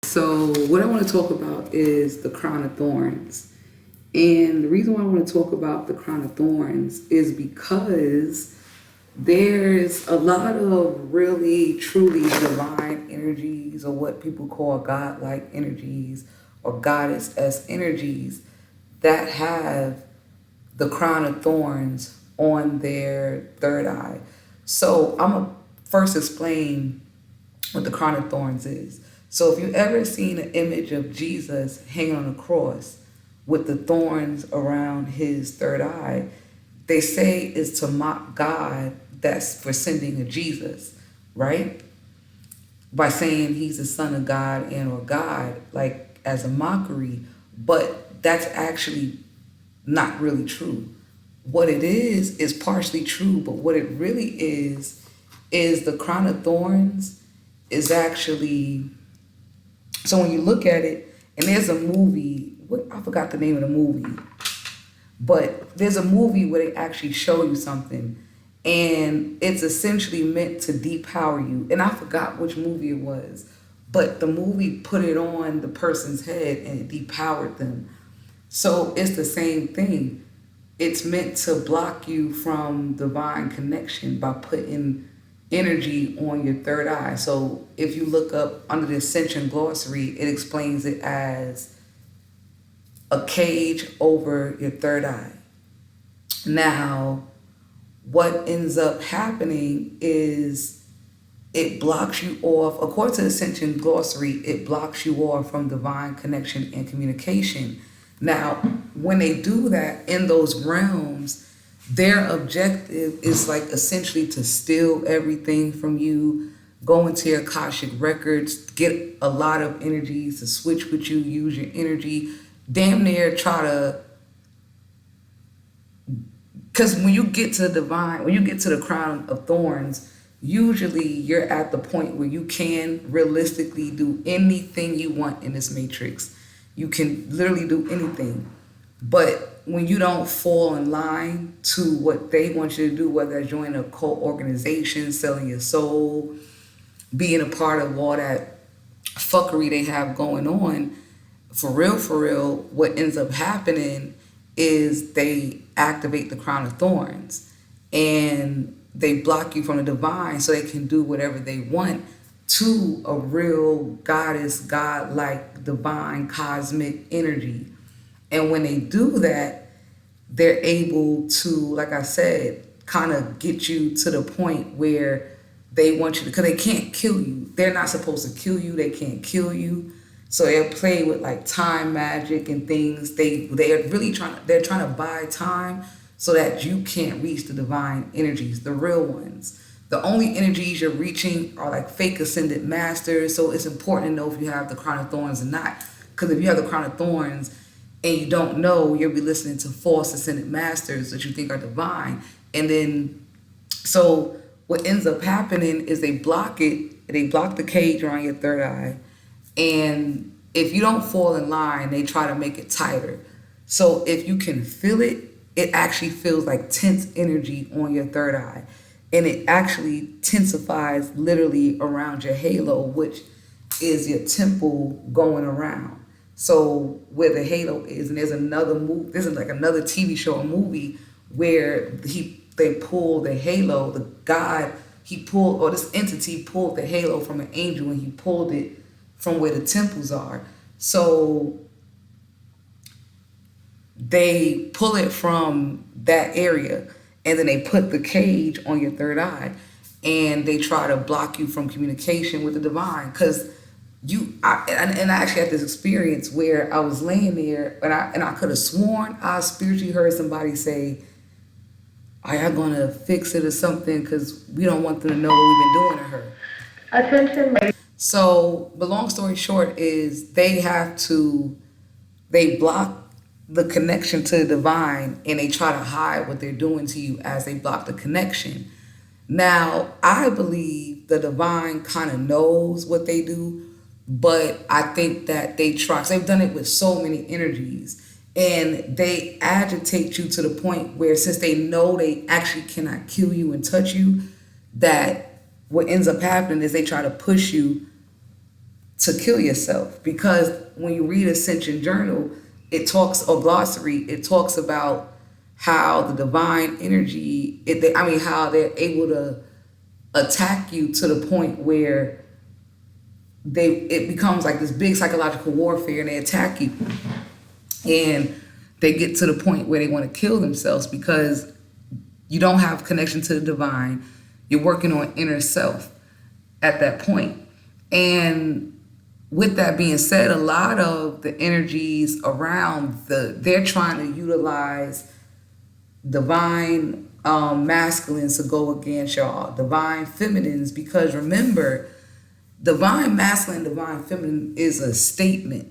So, what I want to talk about is the crown of thorns. And the reason why I want to talk about the crown of thorns is because there's a lot of really, truly divine energies, or what people call godlike energies or goddess as energies, that have the crown of thorns on their third eye. So, I'm going to first explain what the crown of thorns is. So if you ever seen an image of Jesus hanging on a cross with the thorns around his third eye, they say it's to mock God that's for sending a Jesus, right? By saying he's the son of God and or God, like as a mockery, but that's actually not really true. What it is partially true, but what it really is the crown of thorns is actually, so when you look at it, and there's a movie, I forgot the name of the movie, but there's a movie where they actually show you something, and it's essentially meant to depower you. And I forgot which movie it was, but the movie put it on the person's head and it depowered them. So it's the same thing. It's meant to block you from divine connection by putting energy on your third eye. So if you look up under the Ascension glossary, it explains it as a cage over your third eye. Now, what ends up happening is it blocks you off, according to the Ascension glossary, it blocks you off from divine connection and communication. Now, when they do that in those realms, their objective is like essentially to steal everything from you, go into your Akashic records, get a lot of energies to switch with you, use your energy, damn near try to, because when you get to the divine, when you get to the crown of thorns, usually you're at the point where you can realistically do anything you want in this matrix. You can literally do anything. But when you don't fall in line to what they want you to do, whether it's joining a cult organization, selling your soul, being a part of all that fuckery they have going on, for real, what ends up happening is they activate the crown of thorns and they block you from the divine so they can do whatever they want to a real goddess, godlike, divine, cosmic energy. And when they do that, they're able to, like I said, kind of get you to the point where they want you to, because they can't kill you. They're not supposed to kill you. They can't kill you. So they'll play with like time magic and things. They're trying to buy time so that you can't reach the divine energies, the real ones. The only energies you're reaching are like fake ascended masters. So it's important to know if you have the crown of thorns or not. Because if you have the crown of thorns and you don't know, you'll be listening to false ascended masters that you think are divine. And then, so what ends up happening is they block the cage around your third eye. And if you don't fall in line, they try to make it tighter. So if you can feel it, it actually feels like tense energy on your third eye. And it actually intensifies literally around your halo, which is your temple going around. So where the halo is, and there's another movie, this is like another TV show or movie where they pull the halo, the god, or this entity pulled the halo from an angel and he pulled it from where the temples are. So they pull it from that area and then they put the cage on your third eye and they try to block you from communication with the divine. Because I actually had this experience where I was laying there and I could have sworn I spiritually heard somebody say, "Are y'all gonna fix it or something? Because we don't want them to know what we've been doing to her." Attention. So the long story short is they block the connection to the divine and they try to hide what they're doing to you as they block the connection. Now, I believe the divine kind of knows what they do, but I think that they try, 'cause they've done it with so many energies, and they agitate you to the point where, since they know they actually cannot kill you and touch you, that what ends up happening is they try to push you to kill yourself. Because when you read Ascension Journal, it talks, or glossary, it talks about how the divine energy, how they're able to attack you to the point where it becomes like this big psychological warfare, and they attack you, and they get to the point where they want to kill themselves because you don't have connection to the divine. You're working on inner self at that point. And with that being said, a lot of the energies around they're trying to utilize divine masculines to go against y'all, divine feminines, because remember, divine masculine, divine feminine is a statement,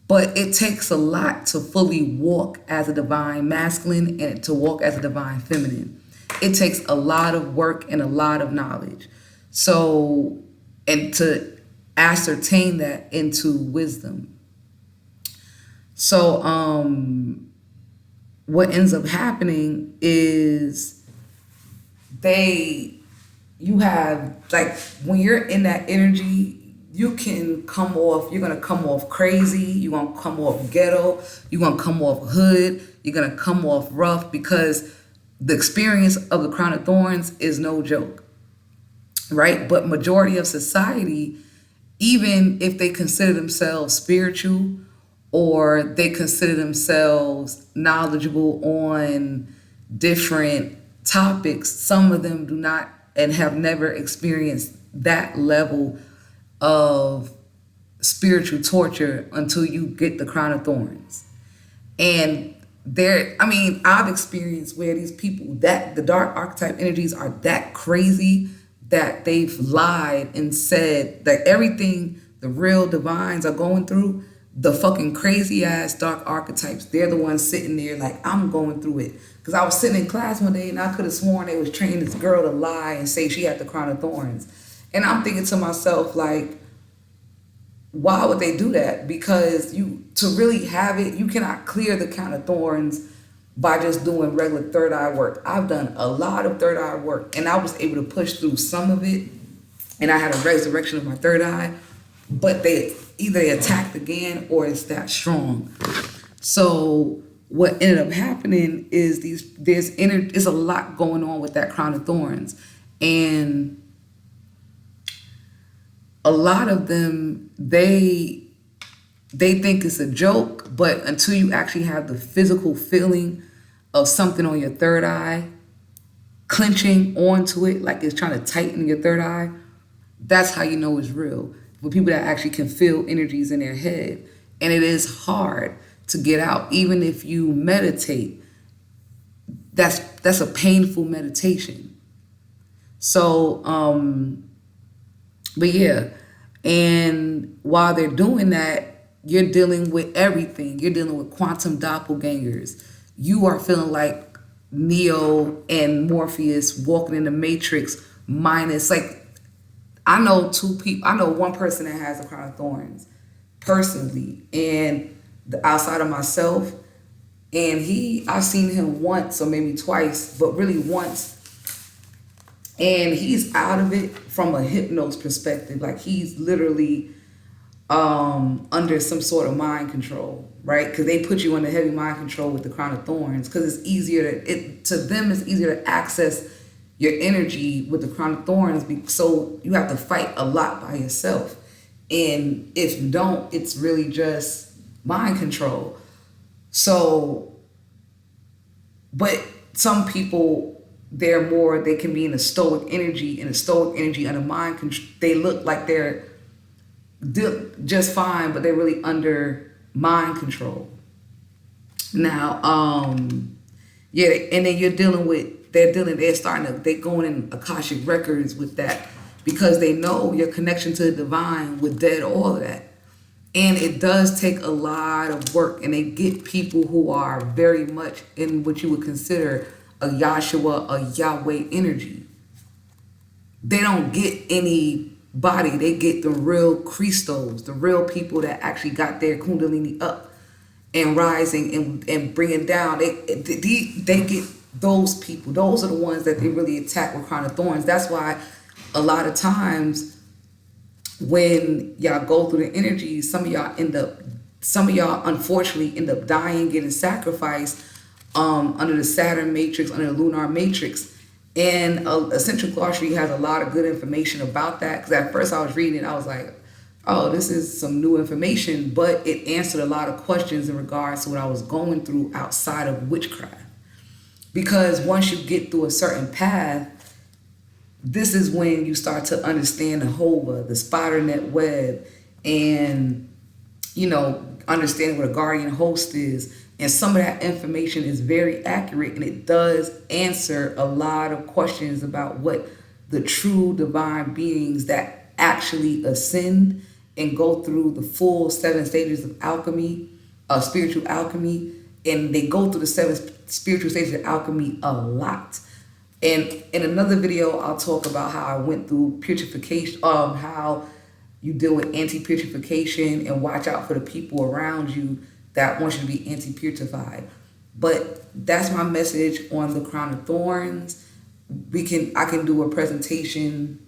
but it takes a lot to fully walk as a divine masculine and to walk as a divine feminine. It takes a lot of work and a lot of knowledge. So, and to ascertain that into wisdom. So, what ends up happening is you have, like, when you're in that energy, you're going to come off crazy, you're going to come off ghetto, you're going to come off hood, you're going to come off rough, because the experience of the crown of thorns is no joke, right? But majority of society, even if they consider themselves spiritual or they consider themselves knowledgeable on different topics, some of them do not and have never experienced that level of spiritual torture until you get the crown of thorns. And I've experienced where these people, that the dark archetype energies are that crazy that they've lied and said that everything the real divines are going through, the fucking crazy ass dark archetypes, they're the ones sitting there like, I'm going through it. Because I was sitting in class one day and I could have sworn they was training this girl to lie and say she had the crown of thorns. And I'm thinking to myself, like, why would they do that? Because to really have it, you cannot clear the crown of thorns by just doing regular third eye work. I've done a lot of third eye work, and I was able to push through some of it, and I had a resurrection of my third eye, but they attacked again or it's that strong. So what ended up happening is there's a lot going on with that crown of thorns, and a lot of them, they think it's a joke, but until you actually have the physical feeling of something on your third eye clenching onto it, like it's trying to tighten your third eye, that's how you know it's real. For people that actually can feel energies in their head. And it is hard to get out, even if you meditate. That's a painful meditation. So, but yeah, and while they're doing that, you're dealing with everything. You're dealing with quantum doppelgangers. You are feeling like Neo and Morpheus walking in the Matrix minus, like, I know one person that has a crown of thorns personally, and outside of myself, and I've seen him once or maybe twice, but really once. And he's out of it from a hypnos perspective. Like, he's literally under some sort of mind control, right? Because they put you under heavy mind control with the crown of thorns, because it's easier to access your energy with the crown of thorns. So you have to fight a lot by yourself. And if you don't, it's really just mind control. So, but some people, they can be in a stoic energy, under mind control. They look like they're just fine, but they're really under mind control. Now, and then they're going in Akashic records with that, because they know your connection to the divine with dead all of that. And it does take a lot of work, and they get people who are very much in what you would consider a Yeshua, a Yahweh energy. They don't get anybody. They get the real Christos, the real people that actually got their Kundalini up and rising and bringing down. They get those people. Those are the ones that they really attack with crown of thorns. That's why a lot of times when y'all go through the energies, some of y'all unfortunately end up dying, getting sacrificed under the Saturn matrix, under the lunar matrix. And Essential Glossary has a lot of good information about that. Because at first I was reading it, I was like, oh, this is some new information. But it answered a lot of questions in regards to what I was going through outside of witchcraft. Because once you get through a certain path, this is when you start to understand the Hova, the spider net web, and, understanding what a guardian host is. And some of that information is very accurate, and it does answer a lot of questions about what the true divine beings that actually ascend and go through the full 7 stages of alchemy, spiritual alchemy, and they go through the 7 spiritual stages of alchemy a lot. And in another video, I'll talk about how I went through purification, how you deal with anti-purification and watch out for the people around you that want you to be anti-purified. But that's my message on the Crown of Thorns. I can do a presentation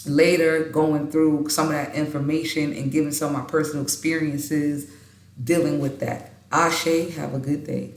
later going through some of that information and giving some of my personal experiences dealing with that. Ashe, have a good day.